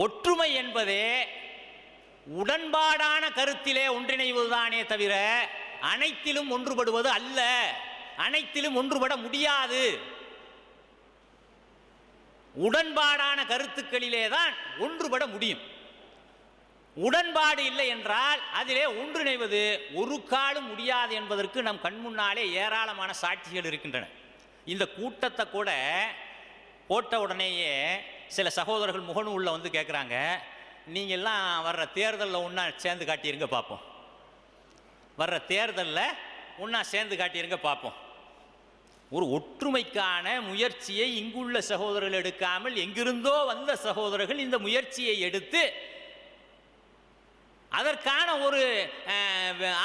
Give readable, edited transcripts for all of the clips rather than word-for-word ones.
ஒற்றுமை என்பதே உடன்பாடான கருத்திலே ஒன்றிணைவதுதானே தவிர அனைத்திலும் ஒன்றுபடுவது அல்ல. அனைத்திலும் ஒன்றுபட முடியாது. உடன்பாடான கருத்துக்களிலே தான் ஒன்றுபட முடியும். உடன்பாடு இல்லை என்றால் அதிலே ஒன்றிணைவது ஒரு காலம் முடியாது என்பதற்கு நம் கண்முன்னாலே ஏராளமான சாட்சிகள் இருக்கின்றன. இந்த கூட்டத்தை கூட போட்ட உடனேயே சில சகோதரர்கள் முகநூலில் வந்து கேட்குறாங்க, நீங்கள்லாம் வர்ற தேர்தலில் ஒன்றா சேர்ந்து காட்டியிருங்க பார்ப்போம், வர்ற தேர்தலில் ஒன்றா சேர்ந்து காட்டியிருங்க பார்ப்போம். ஒரு ஒற்றுமைக்கான முயற்சியை இங்குள்ள சகோதரர்கள் எடுக்காமல் எங்கிருந்தோ வந்த சகோதரர்கள் இந்த முயற்சியை எடுத்து அதற்கான ஒரு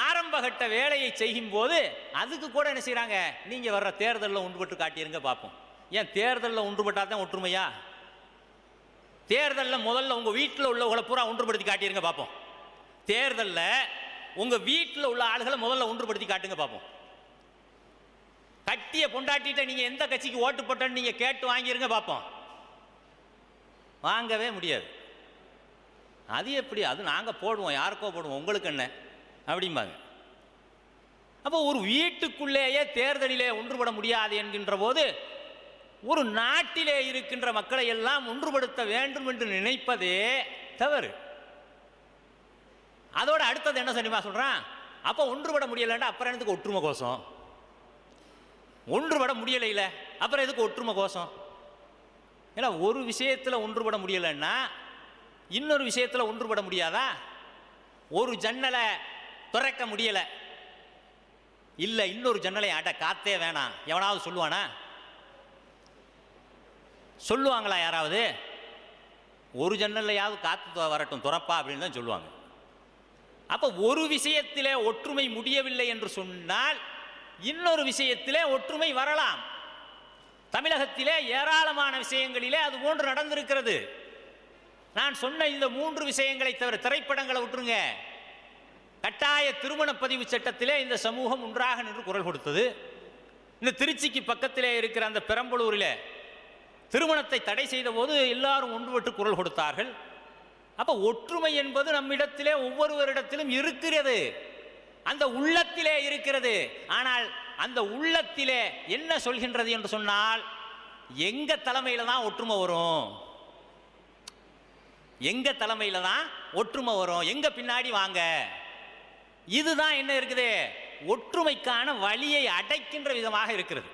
ஆரம்பகட்ட வேலையை செய்யும் போது அதுக்கு கூட என்ன செய்கிறாங்க, நீங்கள் வர்ற தேர்தலில் ஒன்றுபட்டு காட்டியிருங்க பார்ப்போம். ஏன் தேர்தலில் ஒன்றுபட்டால் தான் ஒற்றுமையா? தேர்தலில் முதல்ல உங்கள் வீட்டில் உள்ளவங்களை பூரா ஒன்றுபடுத்தி காட்டியிருங்க பார்ப்போம். தேர்தலில் உங்கள் வீட்டில் உள்ள ஆளுகளை முதல்ல ஒன்றுபடுத்தி காட்டுங்க பார்ப்போம். கட்டிய பொண்டாட்டிட்ட நீங்கள் எந்த கட்சிக்கு ஓட்டு போட்டோன்னு நீங்கள் கேட்டு வாங்கிருங்க பார்ப்போம். வாங்கவே முடியாது. அது எப்படி? அது நாங்கள் போடுவோம், யாருக்கோ போடுவோம், உங்களுக்கு என்ன அப்படிம்பாங்க. அப்போ ஒரு வீட்டுக்குள்ளேயே தேர்தலிலே ஒன்றுபட முடியாது என்கின்ற போது ஒரு நாட்டிலே இருக்கின்ற மக்களை எல்லாம் ஒன்றுபடுத்த வேண்டும் என்று நினைப்பதே தவறு. அதோட அடுத்தது என்ன தெரியுமா சொல்றான்? அப்போ ஒன்றுபட முடியலைன்னா அப்புறம் எதுக்கு ஒற்றுமை கோஷம்? ஒன்றுபட முடியலையில அப்புறம் எதுக்கு ஒற்றுமை கோஷம்? ஏன்னா ஒரு விஷயத்தில் ஒன்றுபட முடியலைன்னா இன்னொரு விஷயத்தில் ஒன்றுபட முடியாதா? ஒரு ஜன்னலை திறக்க முடியலை, இல்லை இன்னொரு ஜன்னலை அட காத்தே வேணாம் எவனாவது சொல்லுவானா? சொல்லுவாங்களா யாராவது? ஒரு ஜன்னல்லையாவது காற்று வரட்டும் துறப்பா அப்படின்னு தான் சொல்லுவாங்க. அப்போ ஒரு விஷயத்திலே ஒற்றுமை முடியவில்லை என்று சொன்னால் இன்னொரு விஷயத்திலே ஒற்றுமை வரலாம். தமிழகத்திலே ஏராளமான விஷயங்களிலே அது போன்று நடந்திருக்கிறது. நான் சொன்ன இந்த 3 விஷயங்களை தவிர திரைப்படங்களை விட்டுருங்க. கட்டாய திருமண பதிவு சட்டத்திலே இந்த சமூகம் ஒன்றாக நின்று குரல் கொடுத்தது. இந்த திருச்சிக்கு பக்கத்திலே இருக்கிற அந்த பெரம்பலூரில் திருமணத்தை தடை செய்த போது எல்லாரும் ஒன்றுபட்டு குரல் கொடுத்தார்கள். அப்போ ஒற்றுமை என்பது நம்மிடத்திலே ஒவ்வொருவரிடத்திலும் இருக்கிறது, அந்த உள்ளத்திலே இருக்கிறது. ஆனால் அந்த உள்ளத்திலே என்ன சொல்கின்றது என்று சொன்னால், எங்க தலைமையில தான் ஒற்றுமை வரும், எங்க தலைமையில தான் ஒற்றுமை வரும், எங்க பின்னாடி வாங்க. இதுதான் என்ன இருக்குது, ஒற்றுமைக்கான வழியை அடைக்கின்ற விதமாக இருக்கிறது.